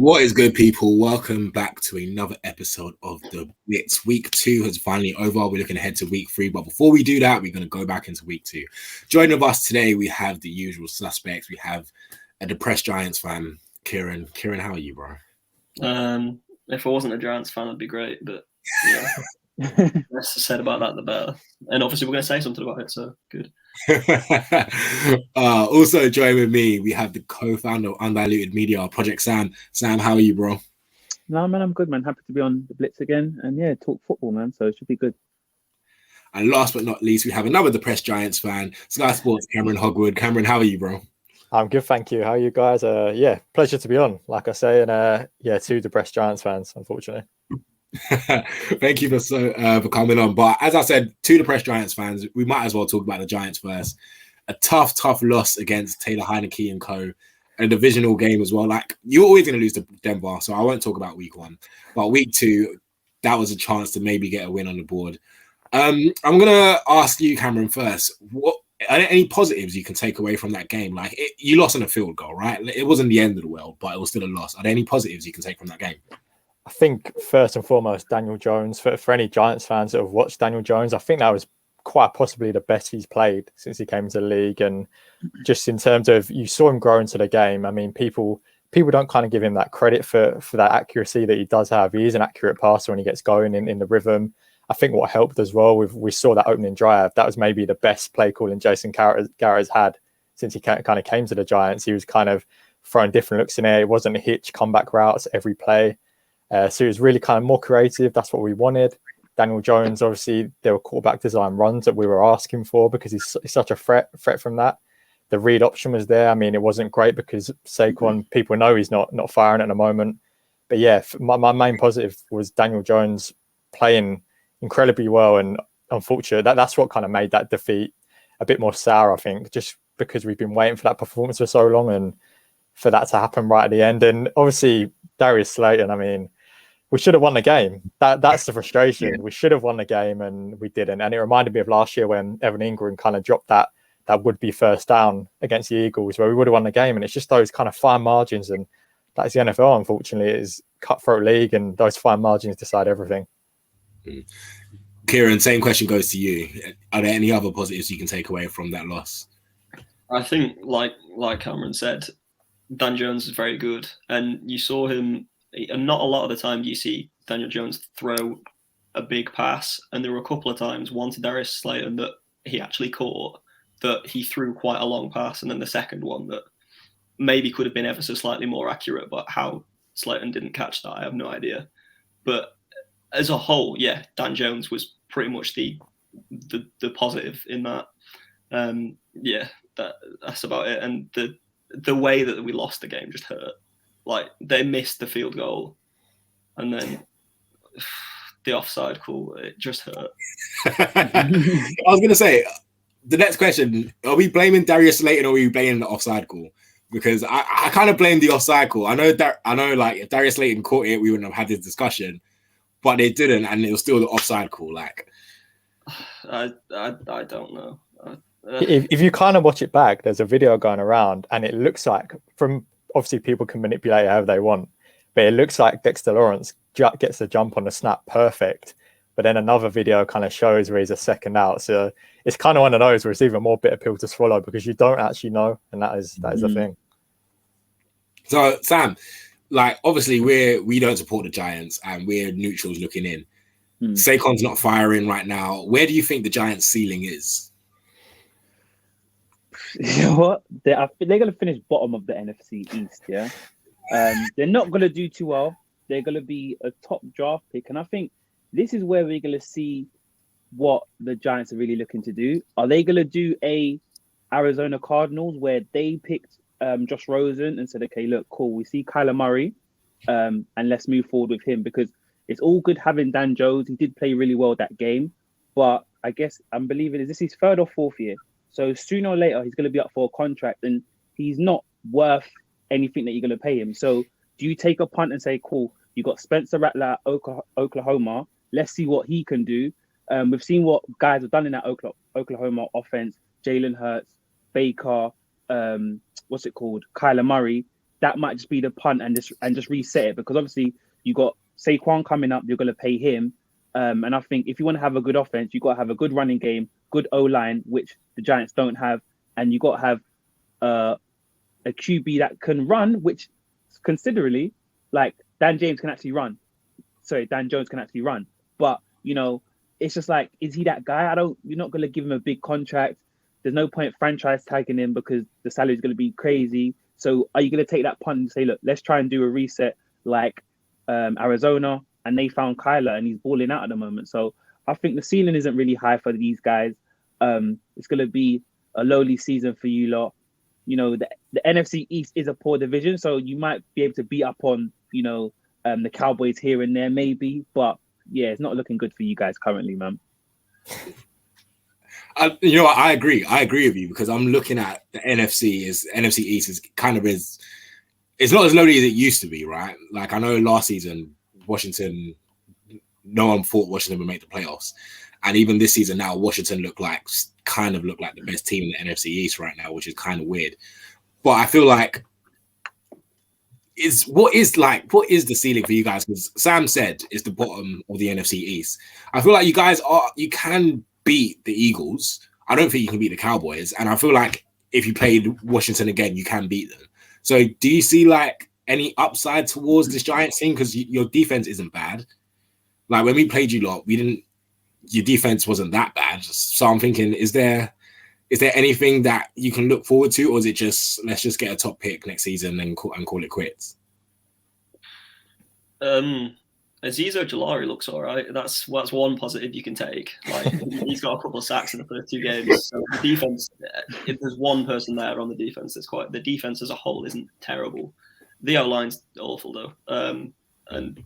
What is good, people? Welcome back to another episode of the Blitz. Week 2 has finally over. We're looking ahead to week 3, but before we do that, we're going to go back into week 2. Joining us today, we have the usual suspects. We have a depressed Giants fan, Kieran. Kieran, how are you, bro? If I wasn't a Giants fan, I'd be great, but yeah. Less said about that, the better. And obviously, we're going to say something about it, so good. Also joining with me, we have the co-founder of Undiluted Media, Project Sam. Sam, how are you, bro? No, man, I'm good, man. Happy to be on the Blitz again, and yeah, talk football, man. So it should be good. And last but not least, we have another depressed Giants fan, Sky Sports, Cameron Hogwood. Cameron, how are you, bro? I'm good, thank you. How are you guys? Yeah, pleasure to be on, like I say, and yeah, 2 depressed Giants fans, unfortunately. Thank you for coming on. But as I said, 2 depressed Giants fans, we might as well talk about the Giants first. A tough loss against Taylor Heineke and co. A divisional game as well. Like, you're always going to lose to Denver, so I won't talk about week 1. But week 2, that was a chance to maybe get a win on the board. I'm going to ask you, Cameron, first. What are there any positives you can take away from that game? Like, you lost on a field goal, right? It wasn't the end of the world, but it was still a loss. Are there any positives you can take from that game? I think first and foremost, Daniel Jones. For any Giants fans that have watched Daniel Jones, I think that was quite possibly the best he's played since he came into the league. And just in terms of, you saw him grow into the game. I mean, people don't kind of give him that credit for that accuracy that he does have. He is an accurate passer when he gets going in the rhythm. I think what helped as well, we saw that opening drive. That was maybe the best play calling Jason Garrett has had since he kind of came to the Giants. He was kind of throwing different looks in there. It wasn't a hitch comeback routes every play. So he was really kind of more creative. That's what we wanted. Daniel Jones, obviously, there were quarterback design runs that we were asking for because he's such a threat from that. The read option was there. I mean, it wasn't great because Saquon, people know he's not firing at the moment. But yeah, my main positive was Daniel Jones playing incredibly well. And unfortunately, that's what kind of made that defeat a bit more sour, I think, just because we've been waiting for that performance for so long and for that to happen right at the end. And obviously, Darius Slayton, I mean, we should have won the game. That's the frustration. Yeah. We should have won the game and we didn't. And it reminded me of last year when Evan Ingram kind of dropped that would-be first down against the Eagles where we would have won the game. And it's just those kind of fine margins. And that's the NFL, unfortunately. It is cutthroat league and those fine margins decide everything. Kieran, same question goes to you. Are there any other positives you can take away from that loss? I think, like Cameron said, Dan Jones is very good. And you saw him. And not a lot of the time do you see Daniel Jones throw a big pass. And there were a couple of times, one to Darius Slayton that he actually caught, that he threw quite a long pass. And then the second one that maybe could have been ever so slightly more accurate, but how Slayton didn't catch that, I have no idea. But as a whole, yeah, Dan Jones was pretty much the positive in that. Yeah, that's about it. And the way that we lost the game just hurt. Like, they missed the field goal and then the offside call, it just hurt. I was going to say, the next question, are we blaming Darius Slayton or are we blaming the offside call? Because I kind of blame the offside call. I know like, if Darius Slayton caught it, we wouldn't have had this discussion, but they didn't, and it was still the offside call. Like, I don't know. If you kind of watch it back, there's a video going around and it looks like, from obviously people can manipulate it however they want, but it looks like Dexter Lawrence gets the jump on the snap perfect. But then another video kind of shows where he's a second out. So it's kind of one of those where it's even more bitter pill to swallow because you don't actually know. And that is the thing. So Sam, like, obviously we don't support the Giants and we're neutrals looking in. Saquon's not firing right now. Where do you think the Giants' ceiling is? You know what? They're going to finish bottom of the NFC East, yeah? They're not going to do too well. They're going to be a top draft pick. And I think this is where we're going to see what the Giants are really looking to do. Are they going to do a Arizona Cardinals where they picked Josh Rosen and said, okay, look, cool, we see Kyler Murray and let's move forward with him, because it's all good having Dan Jones. He did play really well that game. But I guess I'm believing, is this his 3rd or 4th year? So sooner or later, he's going to be up for a contract and he's not worth anything that you're going to pay him. So do you take a punt and say, cool, you got Spencer Rattler, Oklahoma. Let's see what he can do. We've seen what guys have done in that Oklahoma offense. Jalen Hurts, Baker, Kyler Murray. that might just be the punt and just reset it, because obviously you got Saquon coming up, you're going to pay him. And I think if you want to have a good offense, you got to have a good running game, good O-line, which the Giants don't have, and you got to have a QB that can run, which considerably, like Dan Jones can actually run. But, you know, it's just like, is he that guy? You're not going to give him a big contract. There's no point franchise tagging him because the salary is going to be crazy. So are you going to take that punt and say, look, let's try and do a reset like Arizona, and they found Kyler and he's balling out at the moment. So I think the ceiling isn't really high for these guys. It's going to be a lowly season for you lot. You know, the NFC East is a poor division, so you might be able to beat up on, you know, the Cowboys here and there maybe. But yeah, it's not looking good for you guys currently, man. You know what? I agree with you, because I'm looking at the NFC East is kind of it's not as loaded as it used to be, right? Like, I know last season Washington, no one thought Washington would make the playoffs, and even this season now, Washington look like the best team in the NFC East right now, which is kind of weird. But I feel like what is the ceiling for you guys? Because Sam said it's the bottom of the NFC East. I feel like you can beat the Eagles. I don't think you can beat the Cowboys, and I feel like if you played Washington again, you can beat them. So do you see like any upside towards this Giants team? Because your defense isn't bad. Like, when we played you lot, your defense wasn't that bad. So I'm thinking, is there anything that you can look forward to, or is it just let's just get a top pick next season and call it quits? Azeez Ojulari looks all right. That's one positive you can take. Like, he's got a couple of sacks in the first 2 games. So the defense, if there's one person there on the defense, the defense as a whole isn't terrible. The O-line's awful though, and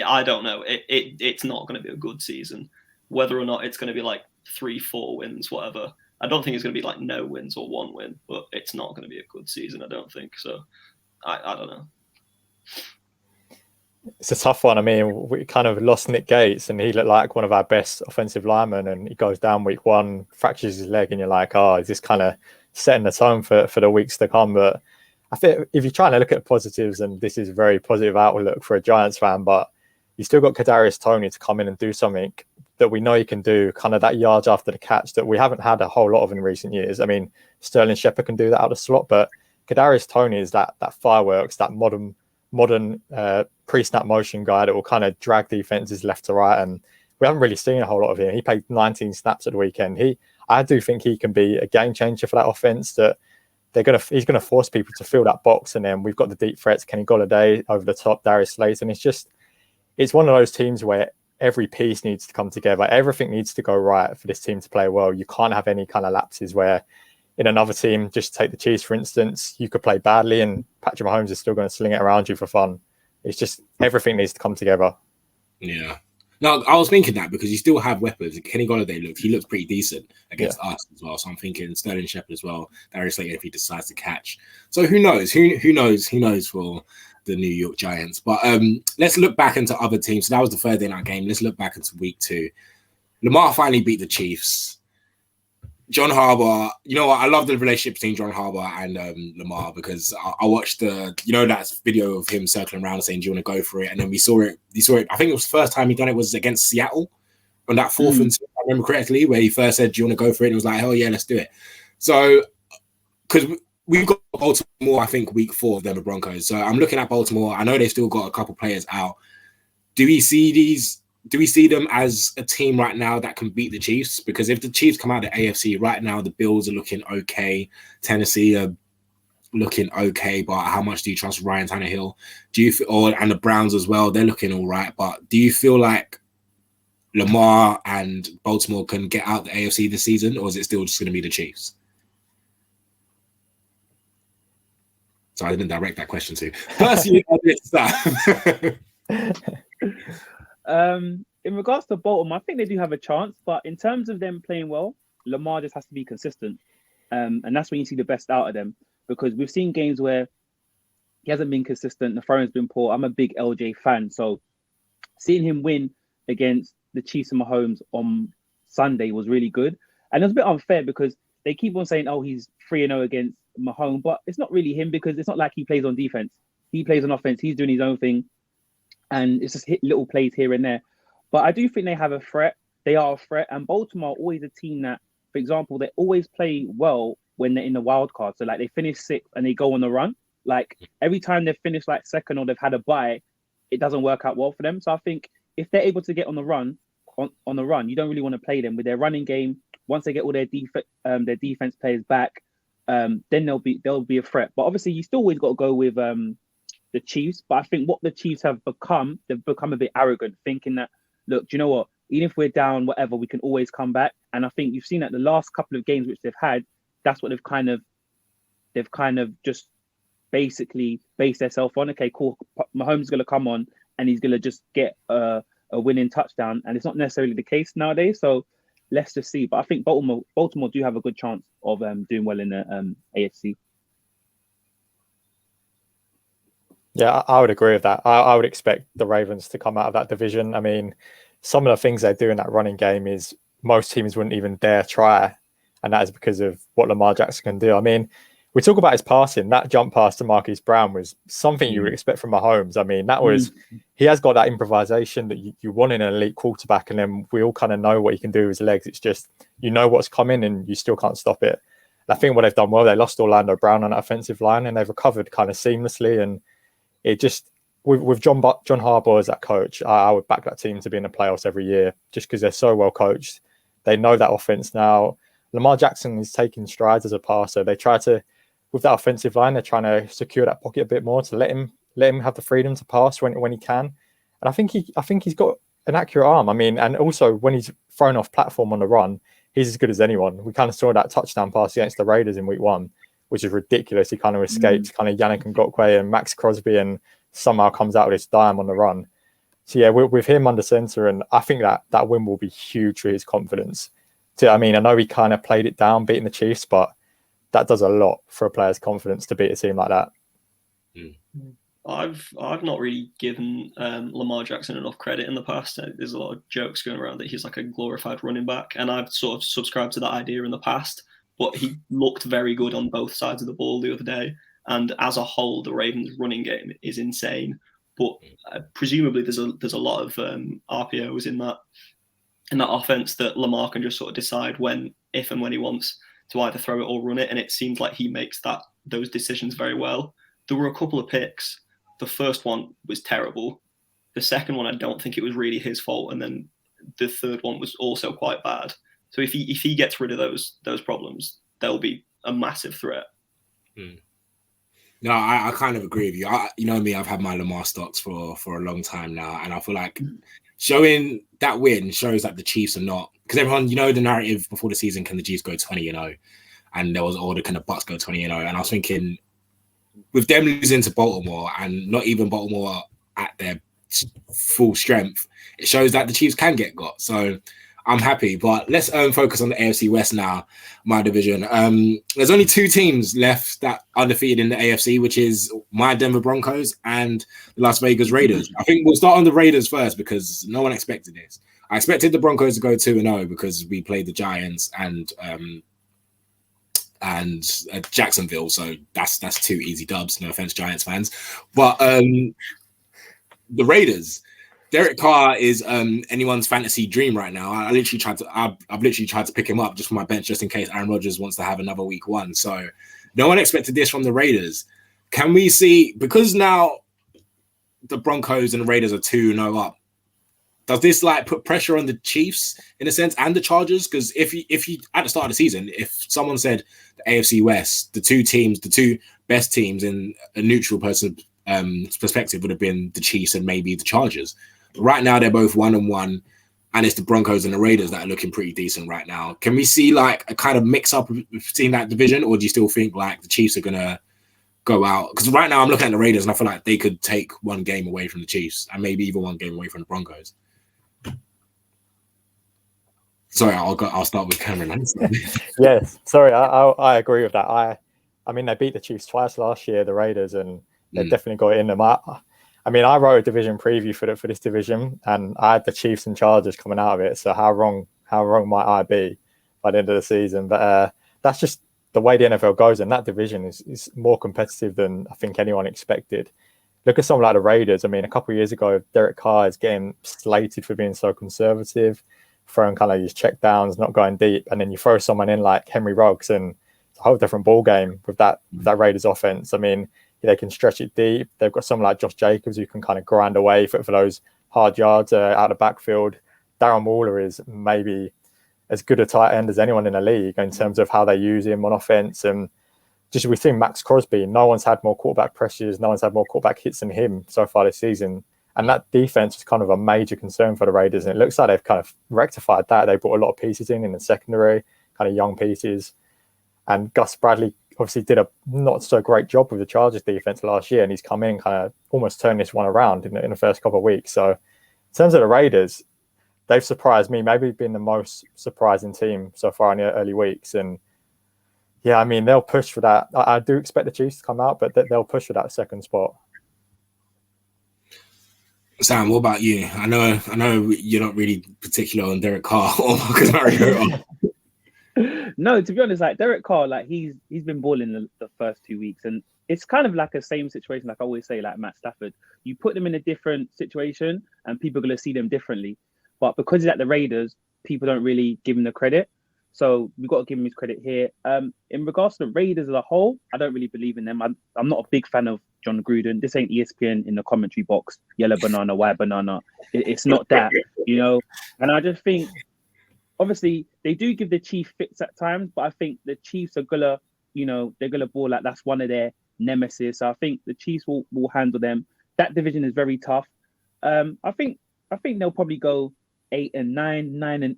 I don't know. It's not going to be a good season. Whether or not it's going to be like 3-4 wins, whatever. I don't think it's going to be like no wins or 1 win, but it's not going to be a good season, I don't think. So I don't know. It's a tough one. I mean, we kind of lost Nick Gates, and he looked like one of our best offensive linemen, and he goes down week 1, fractures his leg, and you're like, oh, is this kind of setting the tone for the weeks to come? But I think if you're trying to look at positives, and this is a very positive outlook for a Giants fan, but you still got Kadarius Toney to come in and do something that we know he can do, kind of that yards after the catch that we haven't had a whole lot of in recent years. I mean, Sterling Shepard can do that out of slot, but Kadarius Toney is that fireworks, that modern pre-snap motion guy that will kind of drag defenses left to right, and we haven't really seen a whole lot of him. He played 19 snaps at the weekend. I do think he can be a game changer for that offense, that he's gonna force people to fill that box, and then we've got the deep threats, Kenny Golladay over the top, Darius Slayton. It's one of those teams where every piece needs to come together. Everything needs to go right for this team to play well. You can't have any kind of lapses where in another team, just take the Chiefs, for instance, you could play badly and Patrick Mahomes is still going to sling it around you for fun. It's just everything needs to come together. Yeah. No, I was thinking that because you still have weapons. Kenny Golladay looks pretty decent against us as well. So I'm thinking Sterling Shepard as well. Darius Slayton if he decides to catch. So who knows? Who knows for the New York Giants. But let's look back into other teams. So that was the Thursday night game. Let's look back into week 2. Lamar finally beat the Chiefs. John Harbaugh, you know what? I love the relationship between John Harbaugh and Lamar, because I watched that video of him circling around saying, do you want to go for it? And then we saw it. I think it was the first time he done it was against Seattle on that 4th and 2, if I remember correctly, where he first said, do you want to go for it? And it was like, hell yeah, let's do it. So, because we've got Baltimore, I think, week 4 of Denver Broncos. So I'm looking at Baltimore. I know they've still got a couple players out. Do we see them as a team right now that can beat the Chiefs? Because if the Chiefs come out of the AFC right now, the Bills are looking okay. Tennessee are looking okay, but how much do you trust Ryan Tannehill? And the Browns as well, they're looking all right. But do you feel like Lamar and Baltimore can get out the AFC this season, or is it still just going to be the Chiefs? So I didn't direct that question to. Firstly, in regards to Baltimore, I think they do have a chance, but in terms of them playing well, Lamar just has to be consistent. And that's when you see the best out of them, because we've seen games where he hasn't been consistent, the throwing's been poor. I'm a big LJ fan, so seeing him win against the Chiefs and Mahomes on Sunday was really good. And it was a bit unfair because they keep on saying, oh, he's 3-0 against Mahomes, but it's not really him because it's not like he plays on defense. He plays on offense. He's doing his own thing, and it's just hit little plays here and there. But I do think they have a threat. They are a threat, and Baltimore are always a team that, for example, they always play well when they're in the wild card. So like they finish sixth and they go on the run. Like every time they've finished like second or they've had a bye, it doesn't work out well for them. So I think if they're able to get on the run, you don't really want to play them with their running game. Once they get all their defense players back, then they'll be a threat. But obviously, you still always got to go with the Chiefs. But I think what the Chiefs have become, they've become a bit arrogant, thinking that, look, do you know what? Even if we're down, whatever, we can always come back. And I think you've seen that the last couple of games which they've had, that's what they've kind of just basically based themselves on. Okay, cool. Mahomes is going to come on and he's going to just get a winning touchdown. And it's not necessarily the case nowadays. So let's just see. But I think Baltimore do have a good chance of doing well in the AFC. Yeah, I would agree with that. I would expect the Ravens to come out of that division. I mean, some of the things they do in that running game is most teams wouldn't even dare try. And that is because of what Lamar Jackson can do. I mean, we talk about his passing. That jump pass to Marquise Brown was something you would expect from Mahomes. I mean, that was, he has got that improvisation that you want in an elite quarterback. And then we all kind of know what he can do with his legs. It's just, you know what's coming and you still can't stop it. And I think what they've done well, they lost Orlando Brown on that offensive line and they've recovered kind of seamlessly. And it just, with John Harbaugh as that coach, I would back that team to be in the playoffs every year just because they're so well coached. They know that offense now. Lamar Jackson is taking strides as a passer. They try to, with that offensive line, they're trying to secure that pocket a bit more to let him have the freedom to pass when he can. And I think he's got an accurate arm. I mean, and also when he's thrown off platform on the run, he's as good as anyone. We kind of saw that touchdown pass against the Raiders in week 1, which is ridiculous. He kind of escaped kind of Yannick Ngakoue and Max Crosby and somehow comes out with this dime on the run. So yeah, with him under center, and I think that win will be huge for his confidence. I mean, I know he kind of played it down, beating the Chiefs, but that does a lot for a player's confidence to beat a team like that. I've not really given Lamar Jackson enough credit in the past. There's a lot of jokes going around that he's like a glorified running back, and I've sort of subscribed to that idea in the past. But he looked very good on both sides of the ball the other day, and as a whole, the Ravens' running game is insane. But presumably, there's a lot of RPOs in that offense that Lamar can just sort of decide if and when he wants to either throw it or run it, and it seems like he makes those decisions very well. There were a couple of picks. The first one was terrible. The second one, I don't think it was really his fault, and then the third one was also quite bad. So if he gets rid of those problems, they'll be a massive threat. No, I kind of agree with you. You know me, I've had my Lamar stocks for a long time now, and I feel like showing that win shows that the Chiefs are not, because everyone, you know, the narrative before the season, can the Chiefs go 20-0, and there was order, can the Bucs go 20-0, and I was thinking, with them losing to Baltimore and not even Baltimore at their full strength, it shows that the Chiefs can get got. So I'm happy, but let's focus on the AFC West now, my division. There's only 2 teams left that are undefeated in the AFC, which is my Denver Broncos and the Las Vegas Raiders. I think we'll start on the Raiders first because no one expected this. I expected the Broncos to go 2-0 because we played the Giants and Jacksonville, so that's 2 easy dubs. No offense, Giants fans, but the Raiders. Derek Carr is anyone's fantasy dream right now. I've literally tried to pick him up just for my bench, just in case Aaron Rodgers wants to have another week 1. So no one expected this from the Raiders. Can we see, because now the Broncos and the Raiders are 2-0 up, does this like put pressure on the Chiefs in a sense and the Chargers? Because if you at the start of the season, if someone said the AFC West, the 2 best teams in a neutral person perspective would have been the Chiefs and maybe the Chargers. But right now they're both 1-1, and it's the Broncos and the Raiders that are looking pretty decent right now. Can we see like a kind of mix up between that division, or do you still think like the Chiefs are gonna go out? Because right now I'm looking at the Raiders and I feel like they could take 1 game away from the Chiefs and maybe even 1 game away from the Broncos. Sorry, I'll start with Cameron. Yes, sorry, I agree with that. I mean, they beat the Chiefs twice last year, the Raiders, and they definitely got it in them. I mean, I wrote a division preview for this division, and I had the Chiefs and Chargers coming out of it. So how wrong might I be by the end of the season? But that's just the way the NFL goes, and that division is more competitive than I think anyone expected. Look at someone like the Raiders. I mean, a couple of years ago, Derek Carr is getting slated for being so conservative, throwing kind of these check downs, not going deep, and then you throw someone in like Henry Ruggs, and it's a whole different ball game with that Raiders offense. I mean, they can stretch it deep. They've got someone like Josh Jacobs who can kind of grind away for those hard yards out of the backfield. Darren Waller is maybe as good a tight end as anyone in the league in terms of how they use him on offense. And just we think Max Crosby, no one's had more quarterback pressures, no one's had more quarterback hits than him so far this season. And that defense is kind of a major concern for the Raiders. And it looks like they've kind of rectified that. They brought a lot of pieces in the secondary, kind of young pieces. And Gus Bradley obviously did a not so great job with the Chargers defense last year. And he's come in kind of almost turned this one around in the first couple of weeks. So in terms of the Raiders, they've surprised me, maybe been the most surprising team so far in the early weeks. And yeah, I mean, they'll push for that. I do expect the Chiefs to come out, but they'll push for that second spot. Sam, what about you? I know you're not really particular on Derek Carr or Marcus Mariota. No, to be honest, like Derek Carr, like he's been balling the first 2 weeks, and it's kind of like a same situation. Like I always say, like Matt Stafford, you put them in a different situation, and people are going to see them differently. But because he's at the Raiders, people don't really give him the credit. So we've got to give him his credit here. In regards to the Raiders as a whole, I don't really believe in them. I'm not a big fan of John Gruden. This ain't ESPN in the commentary box, yellow banana, white banana. It's not that, you know. And I just think, obviously, they do give the Chiefs fits at times, but I think the Chiefs are gonna, you know, they're gonna ball like that's one of their nemesis. So I think the Chiefs will handle them. That division is very tough. I think they'll probably go 8-9,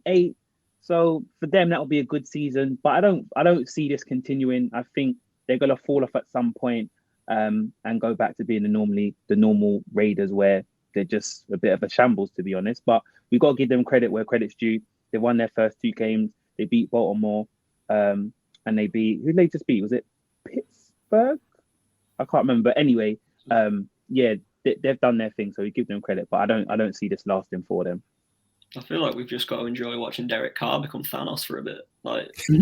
9-8. So for them, that'll be a good season. But I don't see this continuing. I think they're gonna fall off at some point, and go back to being the normal Raiders where they're just a bit of a shambles, to be honest. But we've got to give them credit where credit's due. They won their first 2 games. They beat Baltimore, and they beat, who they just beat? Was it Pittsburgh? I can't remember. But anyway, yeah, they've done their thing, so we give them credit. But I don't see this lasting for them. I feel like we've just got to enjoy watching Derek Carr become Thanos for a bit. Like in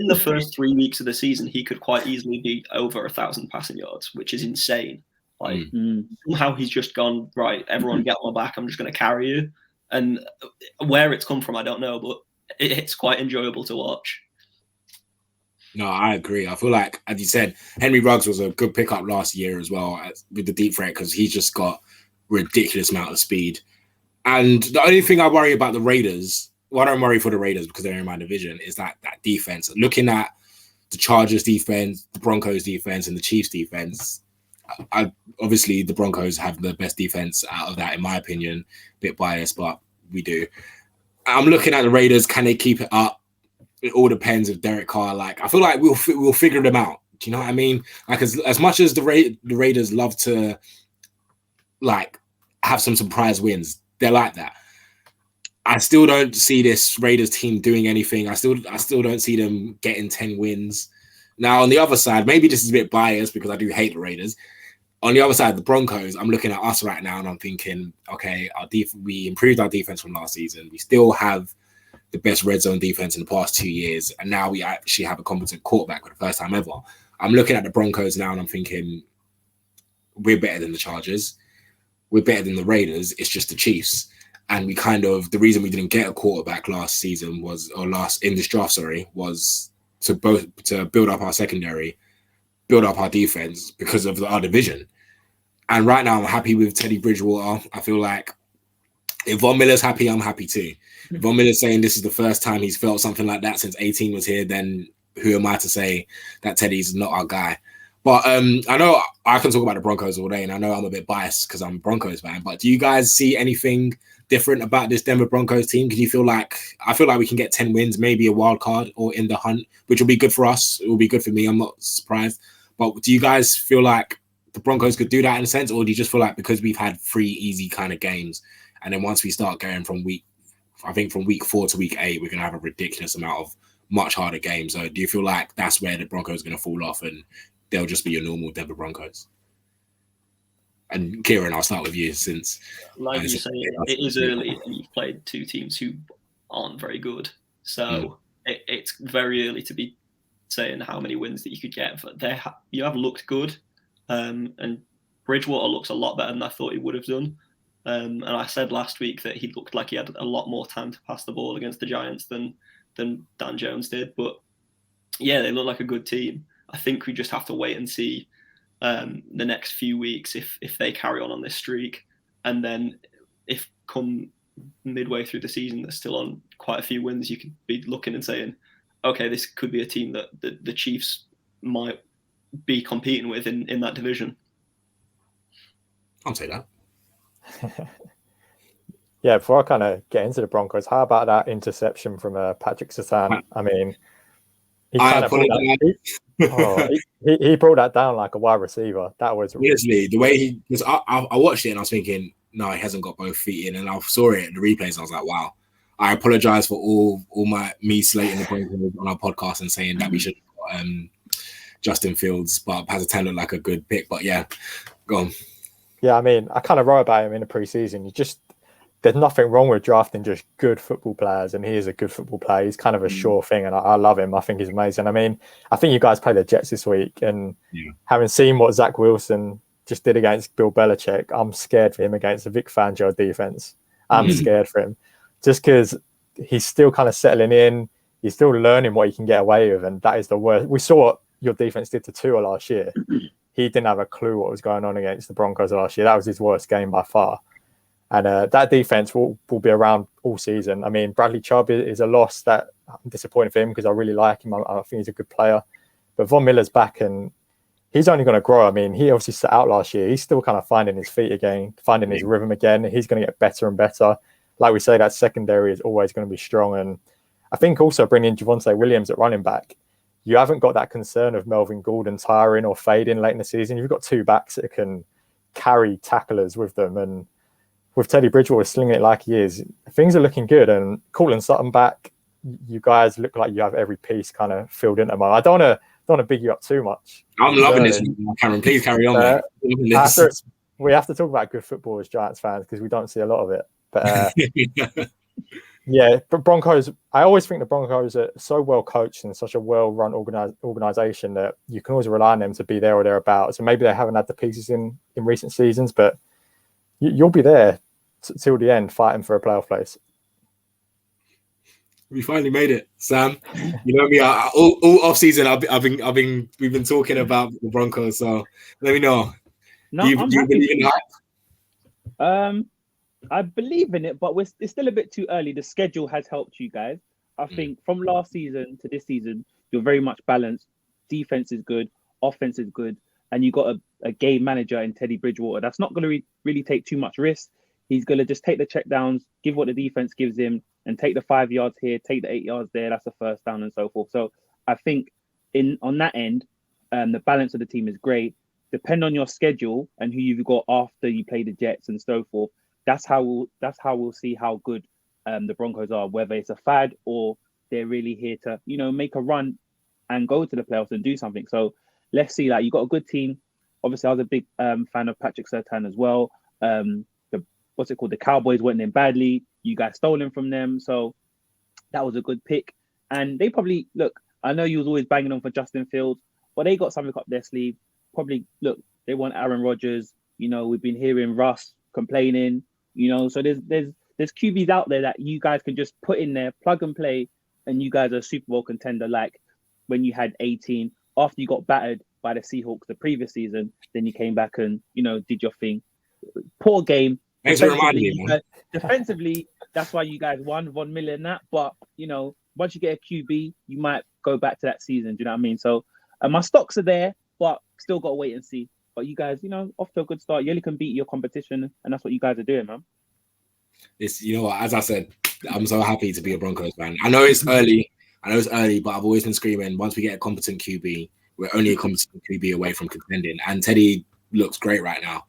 the first 3 weeks of the season, he could quite easily be over 1,000 passing yards, which is insane. Like somehow he's just gone, right, everyone get on my back, I'm just going to carry you. And where it's come from, I don't know, but it's quite enjoyable to watch. No, I agree. I feel like, as you said, Henry Ruggs was a good pickup last year as well with the deep threat because he's just got ridiculous amount of speed. And the only thing I worry about the Raiders, well, I don't worry for the Raiders because they're in my division, is that defense. Looking at the Chargers defense, the Broncos defense, and the Chiefs defense, obviously the Broncos have the best defense out of that, in my opinion. Bit biased, but we do. I'm looking at the Raiders. Can they keep it up? It all depends if Derek Carr. Like, I feel like we'll figure them out. Do you know what I mean? Like, as much as the Raiders love to like have some surprise wins, they're like that. I still don't see this Raiders team doing anything. I still don't see them getting 10 wins. Now, on the other side, maybe this is a bit biased because I do hate the Raiders. On the other side, the Broncos, I'm looking at us right now and I'm thinking, okay, we improved our defense from last season. We still have the best red zone defense in the past 2 years. And now we actually have a competent quarterback for the first time ever. I'm looking at the Broncos now and I'm thinking, we're better than the Chargers. We're better than the Raiders. It's just the Chiefs. And we the reason we didn't get a quarterback last season in this draft, was to build up our secondary, build up our defense because of our division. And right now I'm happy with Teddy Bridgewater. I feel like if Von Miller's happy, I'm happy too. If Von Miller's saying this is the first time he's felt something like that since 18 was here, then who am I to say that Teddy's not our guy? But I know I can talk about the Broncos all day, and I know I'm a bit biased because I'm a Broncos fan. But do you guys see anything different about this Denver Broncos team? Because I feel like we can get 10 wins, maybe a wild card or in the hunt, which will be good for us. It will be good for me. I'm not surprised. But do you guys feel like the Broncos could do that in a sense, or do you just feel like because we've had 3 easy kind of games, and then once we start going from week 4 to week 8, we're going to have a ridiculous amount of much harder games? So do you feel like that's where the Broncos are going to fall off and they'll just be your normal Denver Broncos? And Kieran, I'll start with you since... Like you say, it is early and you've played 2 teams who aren't very good. So it's very early to be saying how many wins that you could get. But you have looked good, and Bridgewater looks a lot better than I thought he would have done. And I said last week that he looked like he had a lot more time to pass the ball against the Giants than Dan Jones did. But yeah, they look like a good team. I think we just have to wait and see the next few weeks if they carry on this streak, and then if come midway through the season they're still on quite a few wins, you could be looking and saying, okay, this could be a team that the Chiefs might be competing with in that division. I'll say that. Yeah, before I kind of get into the Broncos, how about that interception from Patrick Surtain? I mean, he brought that down like a wide receiver. That was honestly the way I watched it and I was thinking, no, he hasn't got both feet in, and I saw it in the replays and I was like, wow. I apologize for all me slating the Broncos on our podcast and saying that we should Justin Fields, but Surtain looked like a good pick. But yeah, go on. Yeah, I mean, I kind of wrote about him in the preseason. There's nothing wrong with drafting just good football players, and he is a good football player. He's kind of a sure thing, and I love him. I think he's amazing. I mean, I think you guys play the Jets this week, and having seen what Zach Wilson just did against Bill Belichick, I'm scared for him against the Vic Fangio defense. I'm scared for him just because he's still kind of settling in. He's still learning what he can get away with, and that is the worst. We saw what your defense did to Tua last year. He didn't have a clue what was going on against the Broncos last year. That was his worst game by far. And that defense will be around all season. I mean, Bradley Chubb is a loss that I'm disappointed for him because I really like him. I think he's a good player. But Von Miller's back and he's only going to grow. I mean, he obviously set out last year. He's still kind of finding his feet again, finding his rhythm again. He's going to get better and better. Like we say, that secondary is always going to be strong. And I think also bringing Javonte Williams at running back, you haven't got that concern of Melvin Gordon tiring or fading late in the season. You've got two backs that can carry tacklers with them. And with Teddy Bridgewater slinging it like he is, things are looking good. And Courtland Sutton back, you guys look like you have every piece kind of filled in at the moment. I don't want to big you up too much. I'm loving this, Cameron. Please carry on, man. We have to talk about good football as Giants fans because we don't see a lot of it. But yeah, but Broncos, I always think the Broncos are so well coached and such a well-run organization that you can always rely on them to be there or thereabouts. So maybe they haven't had the pieces in recent seasons, but you'll be there till the end fighting for a playoff place. We finally made it, Sam. You know me. All off season, we've been talking about the Broncos. So let me know. No, do you believe in hype? I believe in it, but it's still a bit too early. The schedule has helped you guys. I think from last season to this season, you're very much balanced. Defense is good, offense is good, and you got a game manager in Teddy Bridgewater that's not going to really take too much risk. He's going to just take the checkdowns, give what the defense gives him, and take the 5 yards here, take the 8 yards there. That's the first down and so forth. So I think on that end, the balance of the team is great. Depend on your schedule and who you've got after you play the Jets and so forth. That's how we'll see how good the Broncos are, whether it's a fad or they're really here to, make a run and go to the playoffs and do something. So let's see. Like, you got a good team. Obviously, I was a big fan of Patrick Surtain as well. The Cowboys went in badly. You guys stole him from them, so that was a good pick. And they probably I know you was always banging on for Justin Fields, but they got something up their sleeve. Probably they want Aaron Rodgers. We've been hearing Russ complaining. So there's QBs out there that you guys can just put in there, plug and play, and you guys are a Super Bowl contender. Like when you had 18 after you got battered by the Seahawks the previous season, then you came back and did your thing. Poor game. Thanks for reminding me, man. Defensively, that's why you guys won $1 million. That, but once you get a QB, you might go back to that season. Do you know what I mean? So my stocks are there, but still got to wait and see. But you guys, off to a good start. You only can beat your competition, and that's what you guys are doing, man. It's as I said, I'm so happy to be a Broncos fan. I know it's early, but I've always been screaming, once we get a competent QB, we're only a competent QB away from contending. And Teddy looks great right now.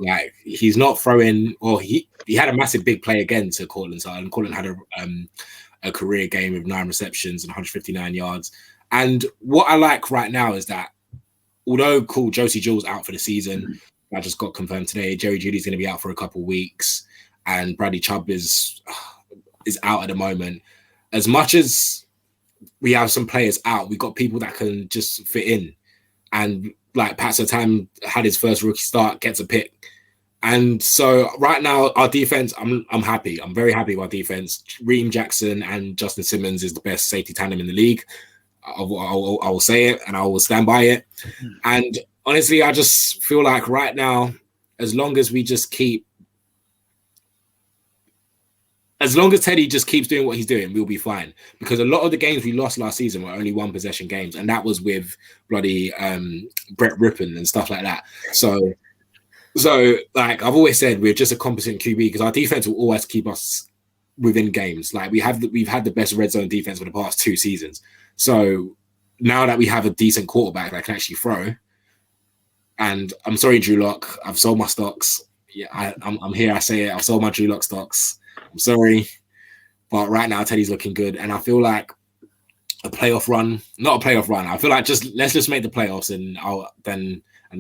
Like, he's not throwing, or he had a massive big play again to Courtland Sutton. Courtland had a career game with 9 receptions and 159 yards. And what I like right now is that although Josie Jewell's out for the season, that just got confirmed today. Jerry Jeudy's going to be out for a couple of weeks, and Bradley Chubb is out at the moment. As much as we have some players out. We got people that can just fit in, and like Pat Surtain had his first rookie start, gets a pick. And so right now, our defense, I'm happy. I'm very happy with our defense. Reem Jackson and Justin Simmons is the best safety tandem in the league. I will say it, and I will stand by it. And honestly, I just feel like right now, as long as Teddy just keeps doing what he's doing, we'll be fine. Because a lot of the games we lost last season were only one possession games, and that was with bloody Brett Rippon and stuff like that. So like I've always said, we're just a competent QB because our defense will always keep us within games. Like we've had the best red zone defense for the past 2 seasons. So now that we have a decent quarterback that can actually throw, and I'm sorry, Drew Lock, I've sold my stocks. Yeah, I'm here. I say it. I've sold my Drew Lock stocks. I'm sorry, but right now Teddy's looking good, and I feel like not a playoff run. I feel like let's just make the playoffs, and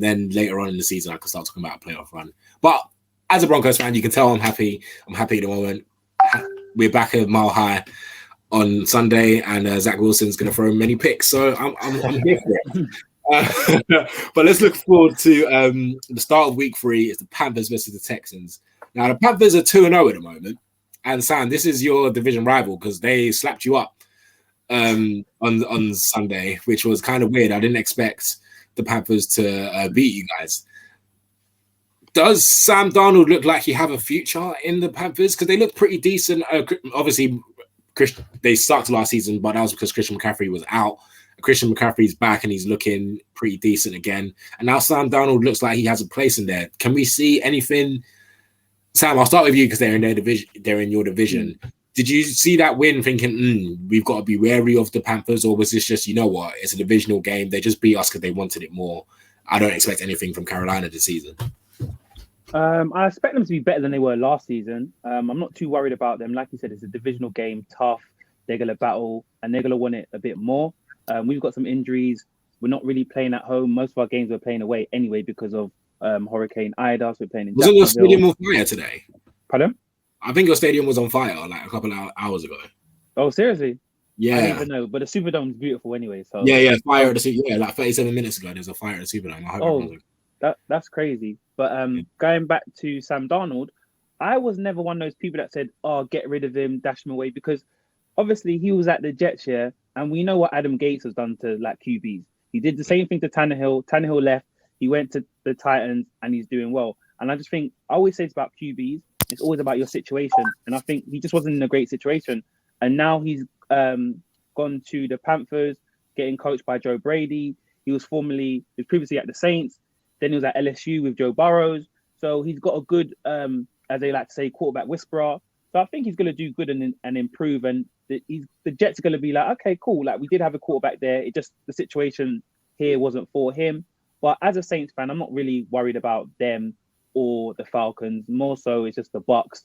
then later on in the season I can start talking about a playoff run. But as a Broncos fan, you can tell I'm happy. I'm happy at the moment. We're back at Mile High on Sunday, and Zach Wilson's going to throw many picks, so I'm here for it. But let's look forward to the start of week 3. It's the Panthers versus the Texans. Now the Panthers are 2-0 at the moment. And Sam, this is your division rival because they slapped you up on Sunday, which was kind of weird. I didn't expect the Panthers to beat you guys. Does Sam Darnold look like he have a future in the Panthers? Because they look pretty decent. Obviously, they sucked last season, but that was because Christian McCaffrey was out. Christian McCaffrey's back and he's looking pretty decent again. And now Sam Darnold looks like he has a place in there. Can we see anything? Sam, I'll start with you because they're in their division. They're in your division. Did you see that win thinking, we've got to be wary of the Panthers? Or was this just, you know what, it's a divisional game. They just beat us because they wanted it more. I don't expect anything from Carolina this season. I expect them to be better than they were last season. I'm not too worried about them. Like you said, it's a divisional game, tough. They're going to battle and they're going to want it a bit more. We've got some injuries. We're not really playing at home. Most of our games we're playing away anyway because of Hurricane Ida. So we're playing in Wasn't your stadium on fire today? Pardon? I think your stadium was on fire like a couple of hours ago. Oh, seriously? Yeah. I don't even know. But the Superdome is beautiful anyway. So yeah, fire at the Superdome. Yeah, like 37 minutes ago, there's a fire at the Superdome. I hope that's crazy. But going back to Sam Darnold, I was never one of those people that said, "Oh, get rid of him, dash him away," because obviously he was at the Jets here, and we know what Adam Gates has done to like QBs. He did the same thing to Tannehill. Tannehill left. He went to the Titans, and he's doing well. And I just think I always say it's about QBs. It's always about your situation, and I think he just wasn't in a great situation. And now he's gone to the Panthers, getting coached by Joe Brady. He was previously at the Saints. Then he was at LSU with Joe Burrows. So he's got a good, as they like to say, quarterback whisperer. So I think he's going to do good and improve. And the Jets are going to be like, okay, cool. Like we did have a quarterback there. It just, the situation here wasn't for him. But as a Saints fan, I'm not really worried about them or the Falcons. More so, it's just the Bucs.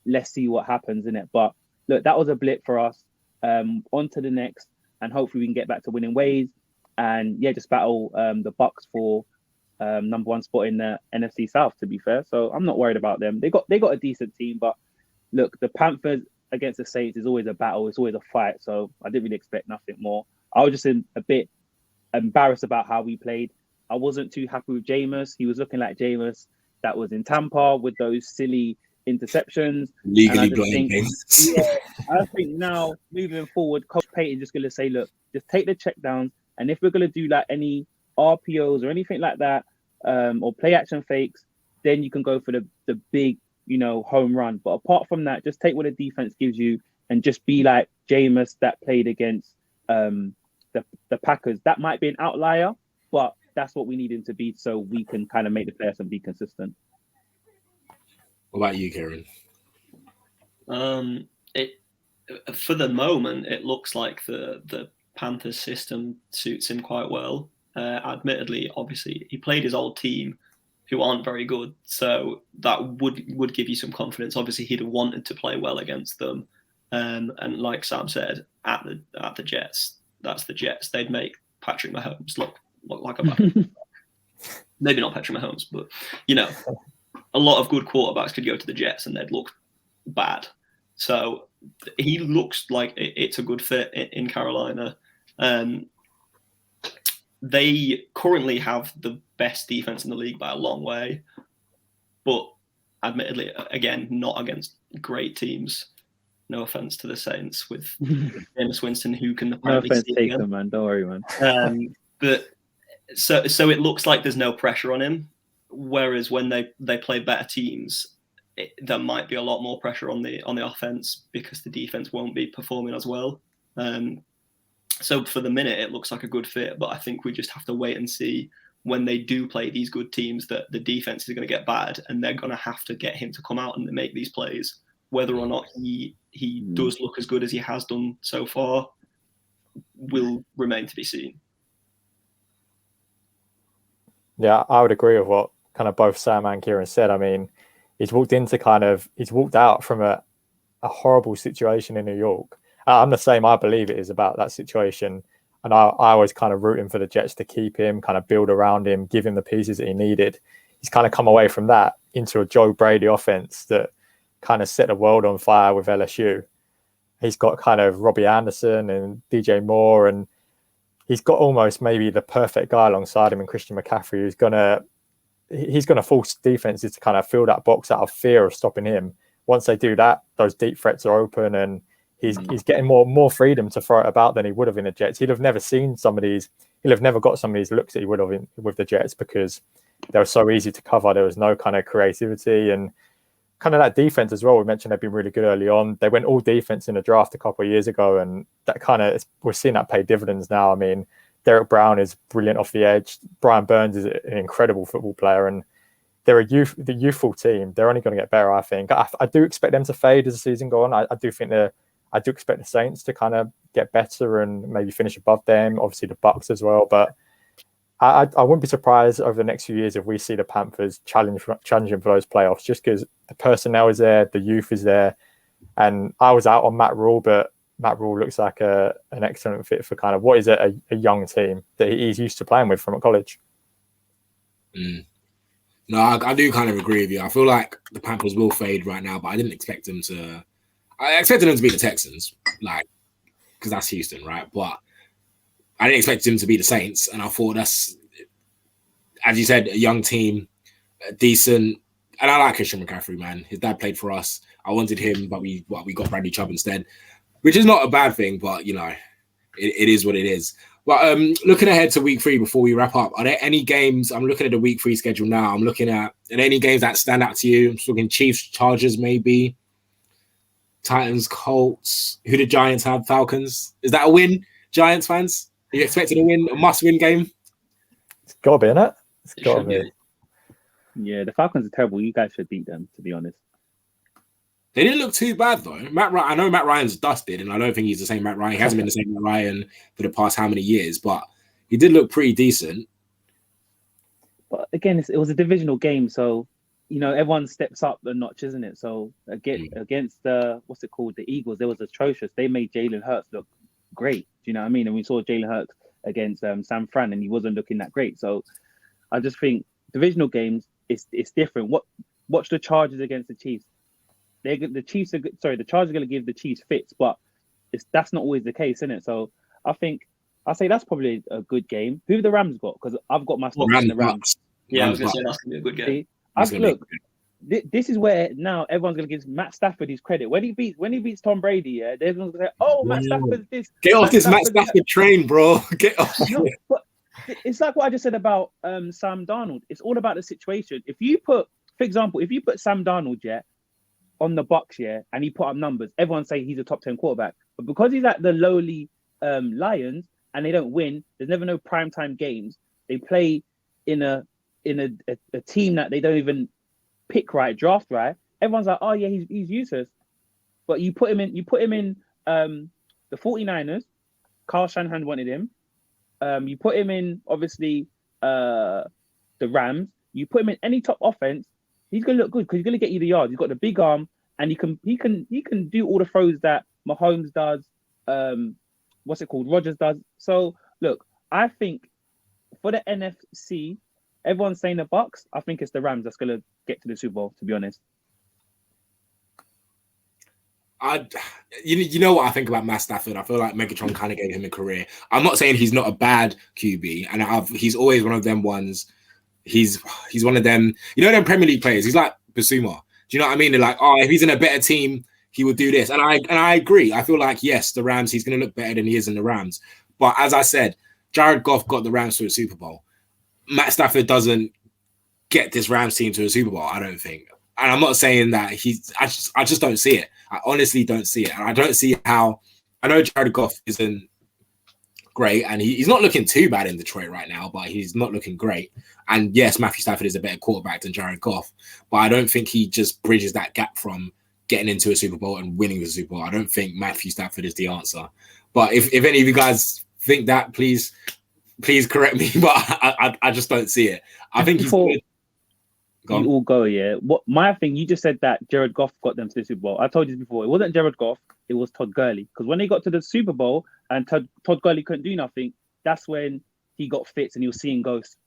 Let's see what happens in it. But look, that was a blip for us. On to the next. And hopefully we can get back to winning ways. And yeah, just battle the Bucs for number 1 spot in the NFC South, to be fair. So I'm not worried about them. They got a decent team, but look, the Panthers against the Saints is always a battle. It's always a fight. So I didn't really expect nothing more. I was just a bit embarrassed about how we played. I wasn't too happy with Jameis. He was looking like Jameis that was in Tampa with those silly interceptions. Legally blind things. Yeah, I think now moving forward, Coach Payton just going to say, look, just take the check down, and if we're going to do like any RPOs or anything like that, or play action fakes, then you can go for the big, home run. But apart from that, just take what the defense gives you and just be like Jameis that played against the Packers. That might be an outlier, but that's what we need him to be so we can kind of make the playoffs and be consistent. What about you, Kieran? For the moment, it looks like the Panthers system suits him quite well. Admittedly, obviously, he played his old team, who aren't very good, so that would give you some confidence. Obviously, he'd have wanted to play well against them, and like Sam said, at the Jets, that's the Jets. They'd make Patrick Mahomes look like a bad. Maybe not Patrick Mahomes, but a lot of good quarterbacks could go to the Jets and they'd look bad. So he looks like it's a good fit in Carolina. They currently have the best defense in the league by a long way, but admittedly, again, not against great teams. No offense to the Saints with Jameis Winston, who can apparently no offense taken, man. Don't worry, man. But so it looks like there's no pressure on him. Whereas when they play better teams, there might be a lot more pressure on the offense because the defense won't be performing as well. So for the minute, it looks like a good fit, but I think we just have to wait and see when they do play these good teams that the defense is going to get bad, and they're going to have to get him to come out and make these plays. Whether or not he does look as good as he has done so far will remain to be seen. Yeah, I would agree with what kind of both Sam and Kieran said. I mean, he's walked out from a horrible situation in New York. I'm the same. I believe it is about that situation. And I was kind of rooting for the Jets to keep him, kind of build around him, give him the pieces that he needed. He's kind of come away from that into a Joe Brady offense that kind of set the world on fire with LSU. He's got kind of Robbie Anderson and DJ Moore, and he's got almost maybe the perfect guy alongside him in Christian McCaffrey, he's gonna force defenses to kind of fill that box out of fear of stopping him. Once they do that, those deep threats are open, and he's getting more freedom to throw it about than he would have in the Jets. He'll have never got some of these looks that he would have with the Jets because they were so easy to cover. There was no kind of creativity, and kind of that defense as well. We mentioned they've been really good early on. They went all defense in the draft a couple of years ago, and that kind of, we're seeing that pay dividends now. I mean, Derek Brown is brilliant off the edge. Brian Burns is an incredible football player, and they're the youthful team. They're only going to get better, I think. I do expect them to fade as the season goes on. I do expect the Saints to kind of get better and maybe finish above them. Obviously, the Bucks as well, but I wouldn't be surprised over the next few years if we see the Panthers challenging for those playoffs, just because the personnel is there, the youth is there. And I was out on Matt Rule, but Matt Rule looks like an excellent fit for kind of what is a young team that he's used to playing with from college. No, I do kind of agree with you. I feel like the Panthers will fade right now, but I didn't expect them to. I expected them to be the Texans, like, because that's Houston, right? But I didn't expect them to be the Saints, and I thought that's, as you said, a young team, decent, and I like Christian McCaffrey, man. His dad played for us. I wanted him, but we got Bradley Chubb instead, which is not a bad thing, but you know, it is what it is. But looking ahead to week 3 before we wrap up, are there any games? I'm looking at the week 3 schedule now. I'm looking at, are there any games that stand out to you? I'm talking Chiefs, Chargers, maybe Titans, Colts. Who do Giants have? Falcons. Is that a win, Giants fans? Are you expecting a win, a must-win game? It's got to be, innit? It's got to be. Yeah, the Falcons are terrible. You guys should beat them, to be honest. They didn't look too bad, though. I know Matt Ryan's dusted, and I don't think he's the same Matt Ryan. He hasn't been the same Matt Ryan for the past how many years, but he did look pretty decent. But again, it was a divisional game, so, you know, everyone steps up a notch, isn't it? So against the, what's it called, the Eagles, they was atrocious. They made Jalen Hurts look great. Do you know what I mean? And we saw Jalen Hurts against San Fran, and he wasn't looking that great. So I just think divisional games, it's different. Watch the Chargers against the Chiefs. The Chargers are going to give the Chiefs fits, but that's not always the case, isn't it? So I say that's probably a good game. Who have the Rams got? Because I've got my stocks in the Rams. Yeah, I was going to say that's going to be a good game. Look, this is where now everyone's going to give Matt Stafford his credit. When he beats Tom Brady, yeah, everyone's going to say, "Oh, Matt Stafford's this." Get off this Matt Stafford train, bro. Get off. No, but it's like what I just said about Sam Darnold. It's all about the situation. If you put Sam Darnold, on the Bucks, and he put up numbers, everyone say he's a top 10 quarterback. But because he's at the lowly Lions and they don't win, there's never no primetime games. They play in a team that they don't even pick right, draft right. Everyone's like, oh yeah, he's useless. But you put him in the 49ers. Kyle Shanahan wanted him. You put him in obviously the Rams. You put him in any top offense, he's gonna look good because he's gonna get you the yards. He's got the big arm, and he can do all the throws that Mahomes does. Rodgers does. So look, I think for the NFC, everyone's saying the Bucks. I think it's the Rams that's gonna get to the Super Bowl. To be honest, You know what I think about Matt Stafford. I feel like Megatron kind of gave him a career. I'm not saying he's not a bad QB, and he's always one of them ones. He's one of them. You know them Premier League players. He's like Basuma. Do you know what I mean? They're like, oh, if he's in a better team, he would do this. And I agree. I feel like yes, the Rams. He's going to look better than he is in the Rams. But as I said, Jared Goff got the Rams to a Super Bowl. Matt Stafford doesn't get this Rams team to a Super Bowl. I don't think. And I'm not saying that I just don't see it. I honestly don't see it. And I don't see how. I know Jared Goff isn't great, and he's not looking too bad in Detroit right now, but he's not looking great. And yes, Matthew Stafford is a better quarterback than Jared Goff, but I don't think he just bridges that gap from getting into a Super Bowl and winning the Super Bowl. I don't think Matthew Stafford is the answer. But if any of you guys think that, please correct me. But I just don't see it. I think he's good. You all go, yeah. What my thing? You just said that Jared Goff got them to the Super Bowl. I told you this before. It wasn't Jared Goff. It was Todd Gurley. Because when they got to the Super Bowl and Todd Gurley couldn't do nothing, that's when he got fits and he was seeing ghosts,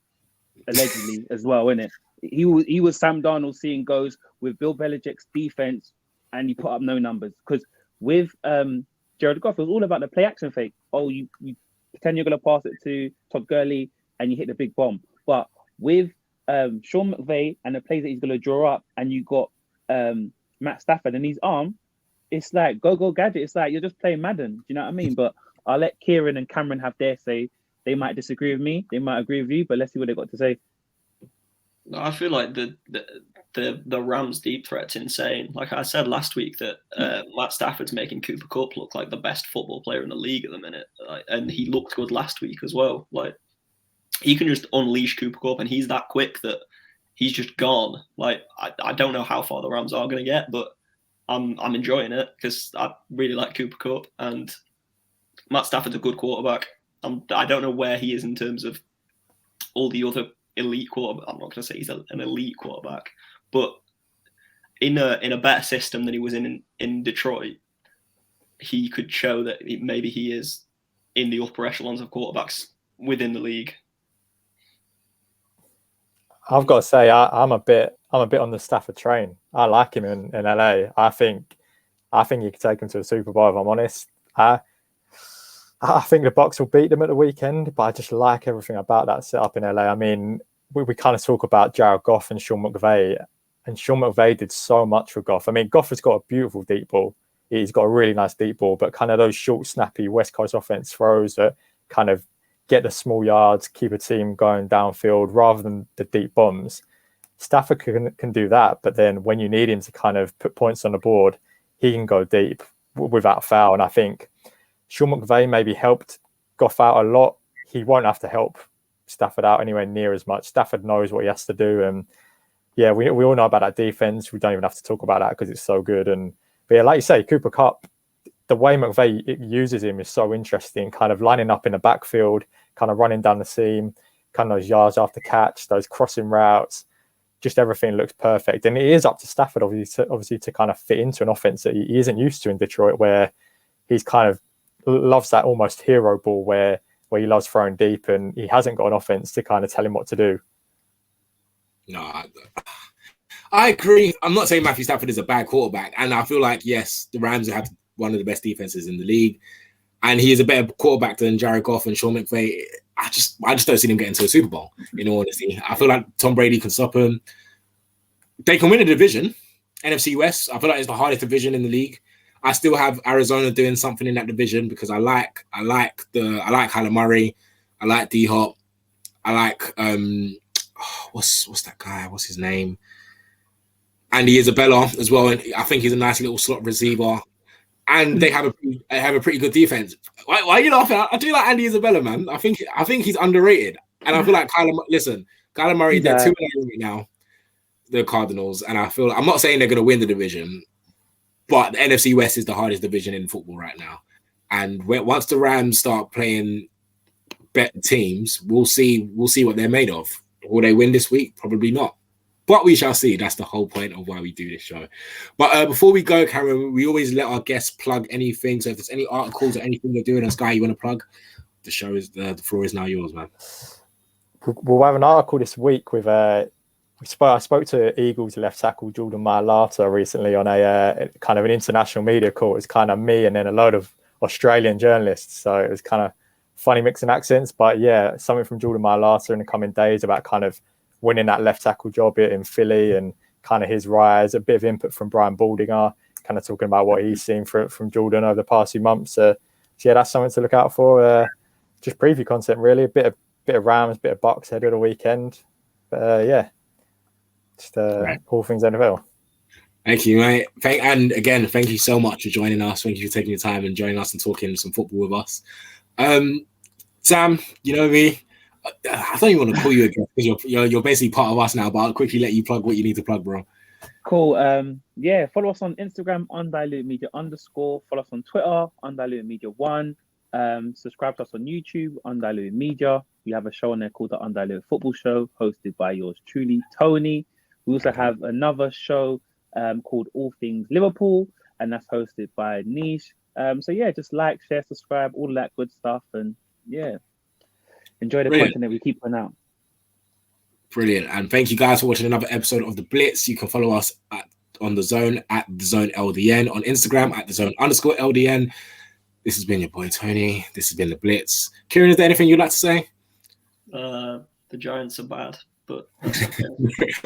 allegedly as well, innit? He was Sam Darnold seeing ghosts with Bill Belichick's defense, and he put up no numbers. Because with Jared Goff, it was all about the play action fake. Oh, you pretend you're gonna pass it to Todd Gurley and you hit the big bomb. But with Sean McVay and the plays that he's going to draw up, and you got Matt Stafford and his arm, it's like go gadget. It's like you're just playing Madden. Do you know what I mean? But I'll let Kieran and Cameron have their say. They might disagree with me, they might agree with you, but let's see what they got to say. I feel like the Rams deep threat's insane. Like I said last week, that Matt Stafford's making Cooper Kupp look like the best football player in the league at the minute, and he looked good last week as well. Like, he can just unleash Cooper Kupp, and he's that quick that he's just gone. Like, I don't know how far the Rams are going to get, but I'm enjoying it because I really like Cooper Kupp, and Matt Stafford's a good quarterback. I don't know where he is in terms of all the other elite quarterback. I'm not going to say he's an elite quarterback, but in a better system than he was in Detroit, he could show that maybe he is in the upper echelons of quarterbacks within the league. I've got to say, I'm a bit on the Stafford train. I like him in LA. I think you could take him to a Super Bowl, if I'm honest. I think the Bucs will beat them at the weekend, but I just like everything about that setup in LA. I mean, we kind of talk about Jared Goff and Sean McVay, and Sean McVay did so much for Goff. I mean, Goff has got a beautiful deep ball. He's got a really nice deep ball, but kind of those short, snappy West Coast offense throws that kind of get the small yards, keep a team going downfield rather than the deep bombs. Stafford can do that, but then when you need him to kind of put points on the board, he can go deep without foul. And I think Sean McVay maybe helped Goff out a lot. He won't have to help Stafford out anywhere near as much. Stafford knows what he has to do. And yeah, we all know about that defense. We don't even have to talk about that because it's so good. But yeah, like you say, Cooper Kupp, the way McVay uses him is so interesting, kind of lining up in the backfield, kind of running down the seam, kind of those yards after catch, those crossing routes, just everything looks perfect. And it is up to Stafford, obviously to kind of fit into an offense that he isn't used to in Detroit, where he's kind of loves that almost hero ball where he loves throwing deep, and he hasn't got an offense to kind of tell him what to do. No, I agree. I'm not saying Matthew Stafford is a bad quarterback, and I feel like, yes, the Rams have one of the best defenses in the league, and he is a better quarterback than Jared Goff and Sean McVay. I just don't see him getting to a Super Bowl, in all honesty. I feel like Tom Brady can stop him. They can win a division, NFC West. I feel like it's the hardest division in the league. I still have Arizona doing something in that division because I like Kyler Murray. I like D-Hop. I like what's that guy? What's his name? Andy Isabella as well. And I think he's a nice little slot receiver. And they have a pretty good defense. Why are you laughing? I do like Andy Isabella, man. I think he's underrated. And I feel like Kyler Murray, they're 2-0 right now, the Cardinals. And I feel like, I'm not saying they're going to win the division, but the NFC West is the hardest division in football right now. And once the Rams start playing better teams, we'll see what they're made of. Will they win this week? Probably not. But we shall see. That's the whole point of why we do this show. But before we go, Cameron, we always let our guests plug anything. So if there's any articles or anything you're doing on Sky you want to plug, the floor is now yours, man. We'll have an article this week with I spoke to Eagles left tackle Jordan Mailata recently on a kind of an international media call. It's kind of me and then a load of Australian journalists. So it was kind of funny mixing accents. But yeah, something from Jordan Mailata in the coming days about kind of winning that left tackle job in Philly and kind of his rise. A bit of input from Brian Baldinger, kind of talking about what he's seen from Jordan over the past few months. So yeah, that's something to look out for. Just preview content, really. A bit of Rams, bit of Bucks ahead of the weekend. But yeah. Just all things NFL. Thank you, mate. And again, thank you so much for joining us. Thank you for taking your time and joining us and talking some football with us. Sam, you know me. I don't even want to call you again because you're basically part of us now. But I'll quickly let you plug what you need to plug, bro. Cool. Yeah, follow us on Instagram, _undiluted_media. Follow us on Twitter, _undiluted_media1. Subscribe to us on YouTube, Undiluted Media. We have a show on there called the Undiluted Football Show, hosted by yours truly, Tony. We also have another show called All Things Liverpool, and that's hosted by Niche. So yeah, just like, share, subscribe, all that good stuff, and yeah, enjoy the content that we keep putting out. Brilliant, and thank you guys for watching another episode of The Blitz. You can follow us on The Zone at The Zone LDN, on Instagram at The Zone _LDN. This has been your boy Tony. This has been The Blitz. Kieran, is there anything you'd like to say? The Giants are bad, but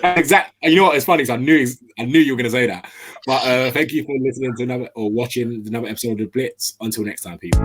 exactly. You know what? It's funny because I knew you were going to say that. But thank you for listening to watching another episode of The Blitz. Until next time, people.